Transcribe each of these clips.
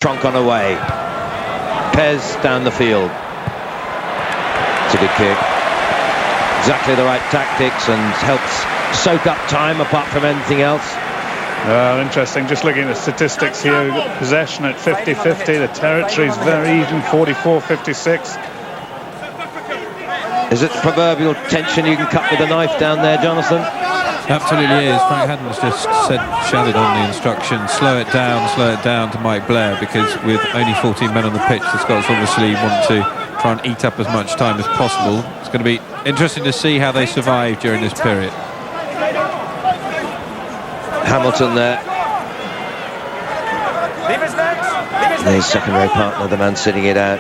Trunk on away. Pez down the field. It's a good kick. Exactly the right tactics and helps soak up time apart from anything else. Well, interesting. Just looking at the statistics here, we've got possession at 50-50. The territory is very even, 44-56. Is it the proverbial tension you can cut with a knife down there, Jonathan? Absolutely is. Frank Haddon's just shouted on the instruction, slow it down to Mike Blair, because with only 14 men on the pitch, the Scots obviously want to try and eat up as much time as possible. It's going to be interesting to see how they survive during this period. Hamilton there. His second row partner, the man sitting it out.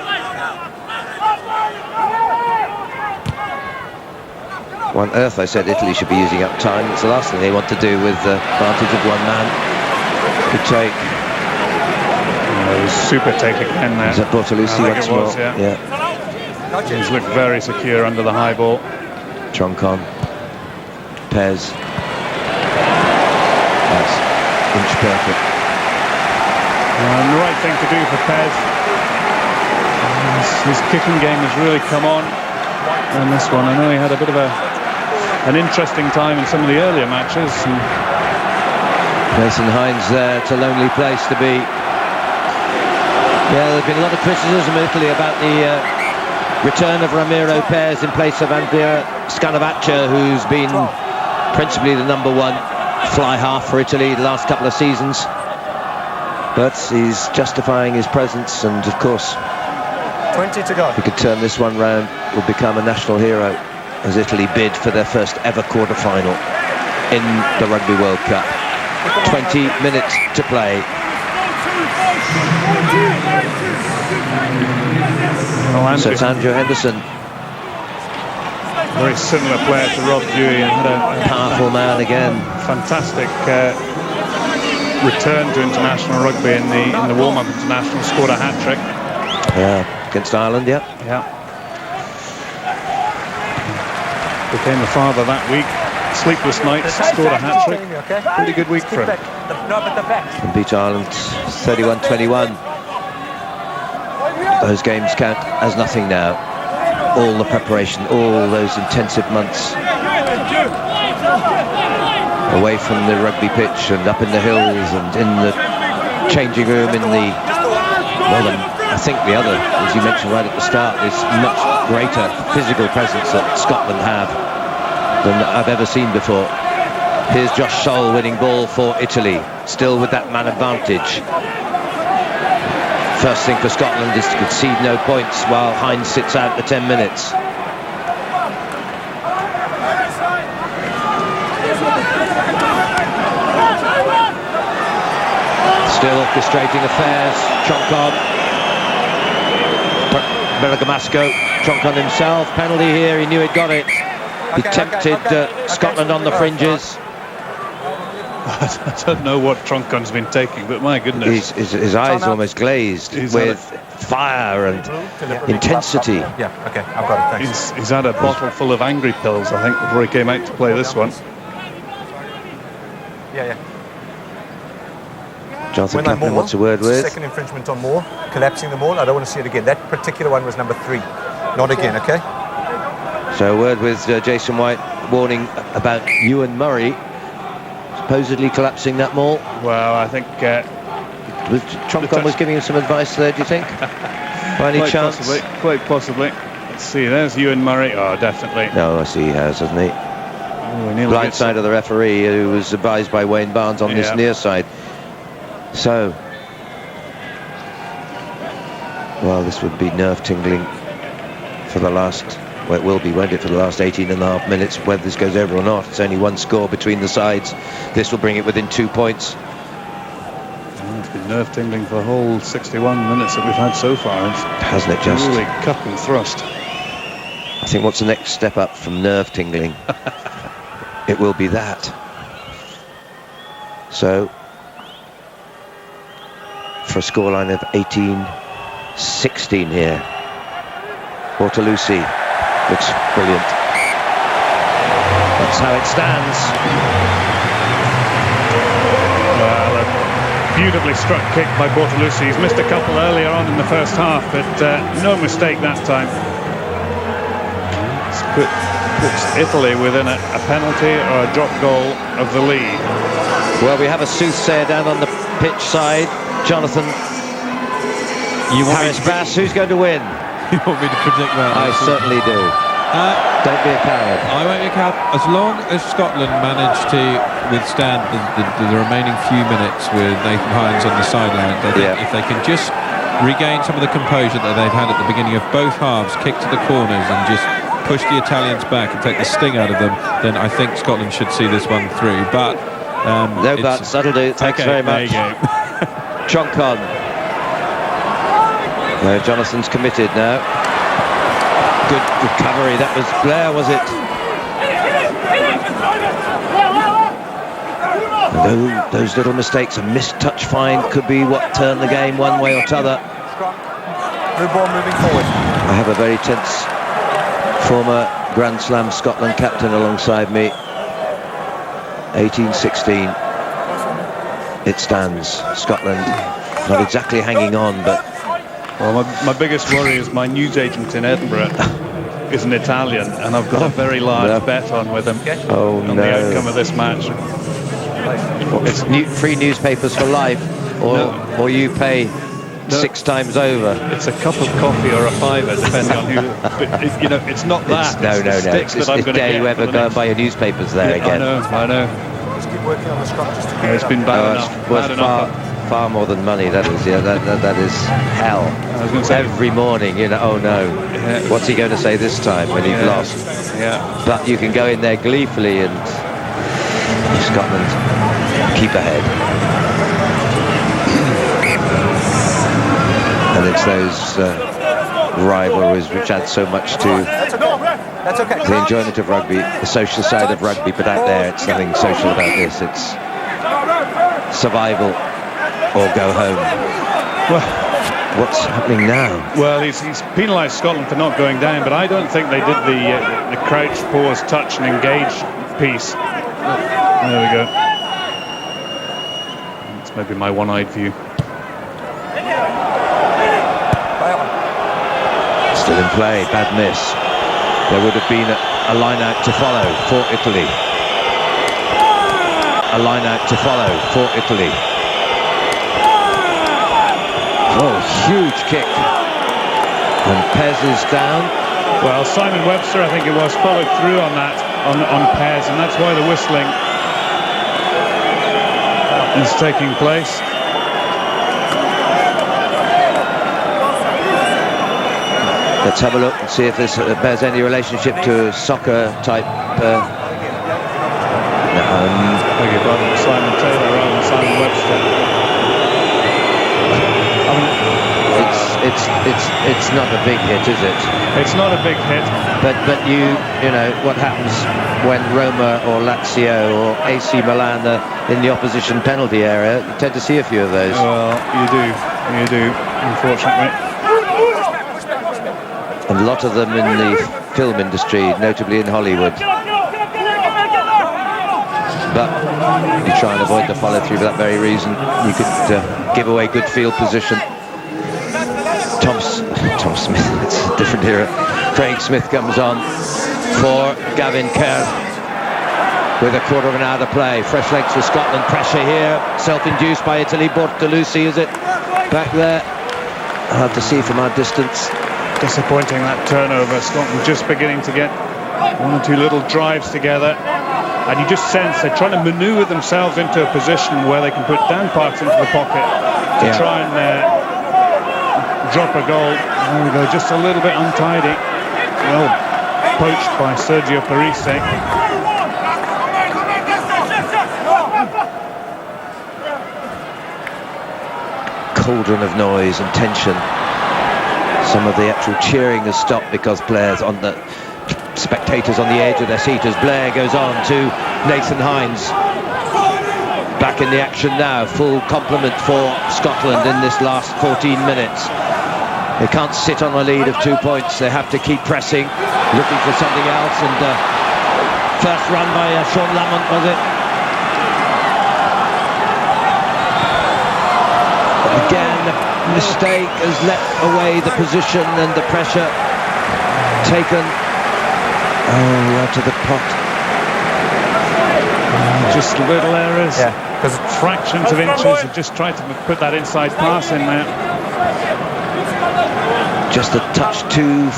Why on earth I said Italy should be using up time? It's the last thing they want to do with the advantage of one man. Good take. Super take again there. Is that Bortolucci once more? Yeah. He's looked very secure under the high ball. Trunk on. Pez. That's inch perfect. And the right thing to do for Pez. His kicking game has really come on. And this one, I know he had a bit of an interesting time in some of the earlier matches. Mason Hines there, it's a lonely place to be. Yeah, there's been a lot of criticism in Italy about the return of Ramiro Pez in place of Andrea Scanavaccia, who's been principally the #1 fly half for Italy the last couple of seasons. But he's justifying his presence, and of course, 20 to go. If he could turn this one round, will become a national hero as Italy bid for their first ever quarter-final in the Rugby World Cup. 20 minutes to play. So it's Andrew Henderson. Very similar player to Rob Dewey, and had a powerful man again. Fantastic return to international rugby in the warm-up international, scored a hat-trick. Yeah, against Ireland, yeah. Yeah. Became a father that week. Sleepless nights, scored a hat-trick. Pretty good week for him. And beat Ireland 31-21. Those games count as nothing now. All the preparation, all those intensive months away from the rugby pitch and up in the hills and in the changing room in the, well, I think the other, as you mentioned right at the start, is much greater physical presence that Scotland have than I've ever seen before. Here's Josh Soul winning ball for Italy, still with that man advantage. First thing for Scotland is to concede no points while Hines sits out the 10 minutes. Still orchestrating affairs. Troncon. Bergamasco. Troncon himself. Penalty here. He knew he'd got it. He tempted Scotland on the fringes. I don't know what Troncon's been taking, but my goodness. His eyes almost glazed with fire and intensity. Yeah, okay, I've got it, thanks. He's had a bottle full of angry pills, I think, before he came out to play this one. Yeah. Jonathan Kaplan wants a word with. Second infringement on Moore, collapsing the Moore. I don't want to see it again. That particular one was number 3. Not again, okay? So a word with Jason White, warning about Ewan Murray supposedly collapsing that maul. Well, I think Troncon was giving him some advice there, do you think? By any chance? Quite possibly. Let's see, there's Ewan Murray. Oh, definitely. No, I see he has, hasn't he? Blind side of the referee, who was advised by Wayne Barnes on this near side. So, well, this would be nerve-tingling for the last, well, it will be, won't it, for the last 18.5 minutes, whether this goes over or not. It's only one score between the sides. This will bring it within 2 points. It's been nerve-tingling for the whole 61 minutes that we've had so far. Hasn't it just? Really cut and thrust. I think what's the next step up from nerve-tingling? It will be that. So, for a scoreline of 18-16 here. Bortolucci looks brilliant. That's how it stands. Well, a Beautifully struck kick by Bortolussi. He's missed a couple earlier on in the first half, but no mistake that time. Puts Italy within a penalty or a drop goal of the lead. Well, we have a soothsayer down on the pitch side. Jonathan, Harris Bass, who's going to win? You want me to predict that? I certainly do. Don't be a coward. I won't be a coward. As long as Scotland manage to withstand the remaining few minutes with Nathan Hines on the sideline, if they can just regain some of the composure that they've had at the beginning of both halves, kick to the corners and just push the Italians back and take the sting out of them, then I think Scotland should see this one through. But no buts, that'll do. Thanks very much. There you go. Chonk on. Jonathan's committed now. Good recovery. That was Blair, was it? Those little mistakes, a missed touch fine could be what turned the game one way or t'other. New ball moving forward. I have a very tense former Grand Slam Scotland captain alongside me. 18-16. It stands. Scotland not exactly hanging on, but... Well, my biggest worry is my newsagent in Edinburgh is an Italian, and I've got a very large bet on with him on the outcome of this match. It's free newspapers for life, or you pay 6 times over. It's a cup of coffee or a fiver, depending on who. But it's not that. No. It's dare you ever go and buy your newspapers there again. I know. Just keep working on the scrum just to get It's been bad enough. It's worth far more than money. That is, that is hell. I was going to say, every morning, oh no, what's he going to say this time when he's lost? Yeah. But you can go in there gleefully and Scotland keep ahead. And it's those rivalries which add so much to the enjoyment of rugby, the social side of rugby. But out there, it's nothing social about this. It's survival or go home. Well, what's happening now? Well, he's penalised Scotland for not going down, but I don't think they did the crouch, pause, touch and engage piece. There we go. That's maybe my one-eyed view. Still in play, bad miss. There would have been a line-out to follow for Italy. A line-out to follow for Italy. Oh, huge kick. And Pez is down. Well, Simon Webster, I think it was, followed through on that, on Pez, and that's why the whistling is taking place. Let's have a look and see if this bears any relationship to a soccer type. Beg your pardon, Simon Taylor rather than Simon Webster. It's not a big hit, is it? It's not a big hit. But you know what happens when Roma or Lazio or AC Milan are in the opposition penalty area. You tend to see a few of those. Well, you do, unfortunately. And a lot of them in the film industry, notably in Hollywood. But you try and avoid the follow-through for that very reason. You could give away good field position. Tom Smith, it's a different era. Craig Smith comes on for Gavin Kerr with a quarter of an hour to play. Fresh legs for Scotland. Pressure here, self-induced by Italy. Bortolussi, is it? Back there. Hard to see from our distance. Disappointing, that turnover. Scotland just beginning to get one or two little drives together, and you just sense they're trying to manoeuvre themselves into a position where they can put Dan Parks into the pocket to try and drop a goal. There we go, just a little bit untidy. Well poached by Sergio Parise. Cauldron of noise and tension. Some of the actual cheering has stopped because spectators on the edge of their seat as Blair goes on to Nathan Hines. Back in the action now, full complement for Scotland in this last 14 minutes. They can't sit on a lead of 2 points. They have to keep pressing, looking for something else. And first run by Sean Lamont, was it? Again, the mistake has let away the position and the pressure taken. Oh, out of the pot. Just little errors. Yeah, because Fractions of inches. Have just tried to put that inside pass in there. Just a touch too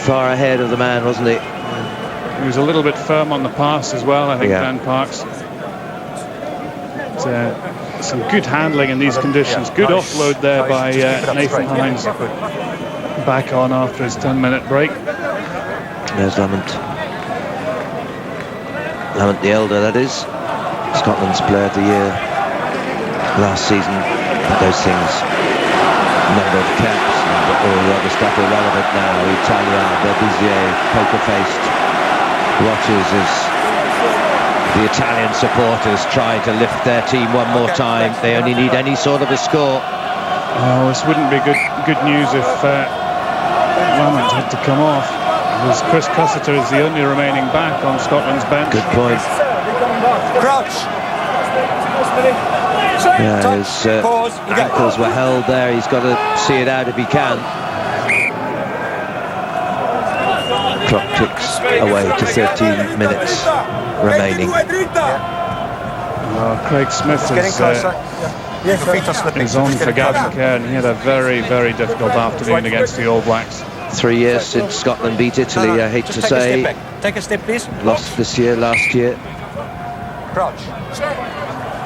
far ahead of the man, wasn't he? He was a little bit firm on the pass as well, I think, Dan Parks. Some good handling in these conditions. Good offload there by Nathan Hines. Back on after his 10-minute break. There's Lamont. Lamont the elder, that is. Scotland's player of the year last season. But those things, number of caps and all the other stuff irrelevant now. Italian, Berbizier, poker-faced, watches as the Italian supporters try to lift their team one more time. They only need any sort of a score. Oh, this wouldn't be good news if Lamont had to come off. As Chris Cussiter is the only remaining back on Scotland's bench. Good point. Crouch. Yeah, his ankles were held there. He's got to see it out if he can. Clock ticks away to 13 minutes remaining. Craig Smith is on for Gavin Kerr, and he had a very, very difficult afternoon against the All Blacks. 3 years since Scotland beat Italy, I hate to say. Take a step, please. Lost this year, last year. Crouch.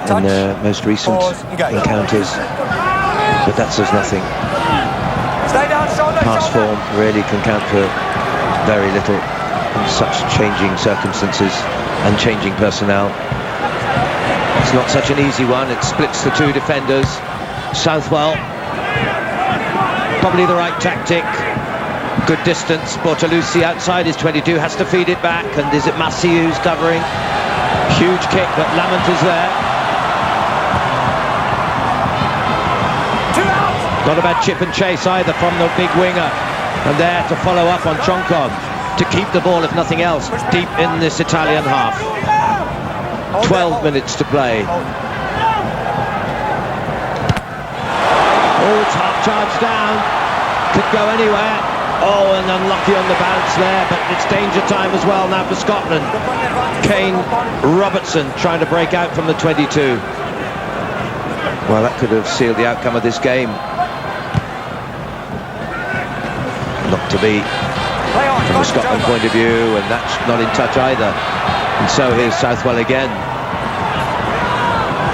In their most recent encounters. But that says nothing. Past form really can count for very little in such changing circumstances and changing personnel. It's not such an easy one. It splits the two defenders. Southwell, probably the right tactic. Good distance. Bortolucci outside his 22 has to feed it back, and is it Massey who's covering? Huge kick, but Lamont is there. Not a bad chip and chase either from the big winger, and there to follow up on Chonkov to keep the ball, if nothing else, deep in this Italian half. 12 minutes to play. Oh, it's half charged down. Could go anywhere. Oh, and unlucky on the bounce there, but it's danger time as well now for Scotland. Kane Robertson trying to break out from the 22. Well, that could have sealed the outcome of this game. Not to be from a Scotland point of view, and that's not in touch either. And so here's Southwell again.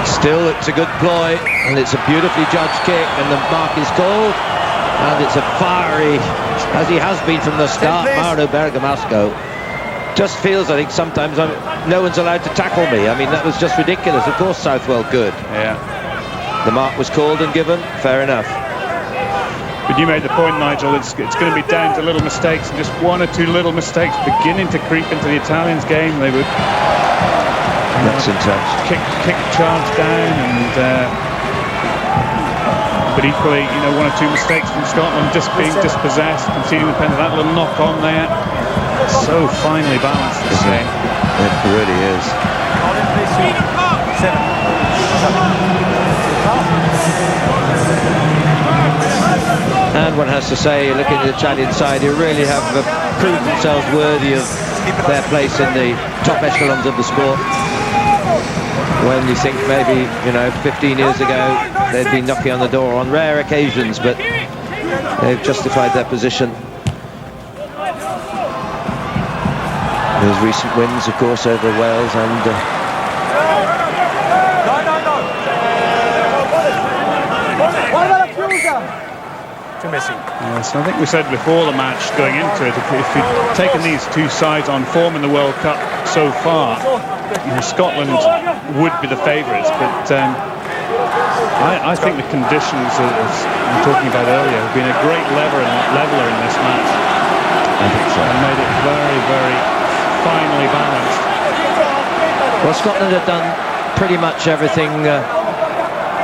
Still, it's a good ploy, and it's a beautifully judged kick, and the mark is called. And it's a fiery, as he has been from the start, Mauro Bergamasco. Just feels, I think, sometimes no one's allowed to tackle me. I mean, that was just ridiculous. Of course, Southwell could. Yeah. The mark was called and given. Fair enough. But you made the point, Nigel, it's going to be down to little mistakes, and just one or two little mistakes beginning to creep into the Italians' game. They would That's in touch. Kick charge down, and but equally, you know, one or two mistakes from Scotland, just being dispossessed, conceding the penalty, that little knock on there. So finely balanced this game. It really is. And one has to say, looking at the Italian side, who really have proved themselves worthy of their place in the top echelons of the sport. When you think maybe, you know, 15 years ago they'd been knocking on the door on rare occasions, but they've justified their position. Those recent wins, of course, over Wales and Yes, I think we said before the match, going into it, if we'd taken these two sides on form in the World Cup so far, you know, Scotland would be the favourites, but I think the conditions, as we were talking about earlier, have been a great leveler in this match. I think so. And made it very, very finely balanced. Well, Scotland have done pretty much everything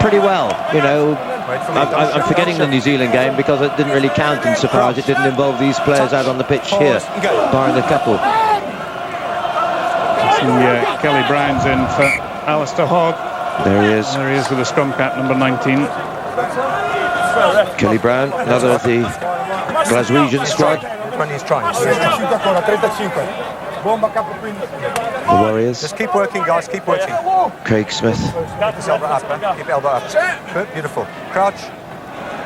pretty well, you know. I'm forgetting the New Zealand game because it didn't really count insofar as it didn't involve these players out on the pitch here, barring a couple. Kelly Brown's in for Alistair Hogg. There he is. There he is with the scrum cap, number 19. Kelly Brown, another of the Glaswegian squad. When he's trying. The Warriors. Just keep working, guys, keep working. Craig Smith. Keep his elbow up, keep elbow up. Good, beautiful. Crouch,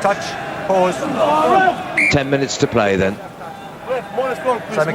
touch, pause. 10 minutes to play then. Same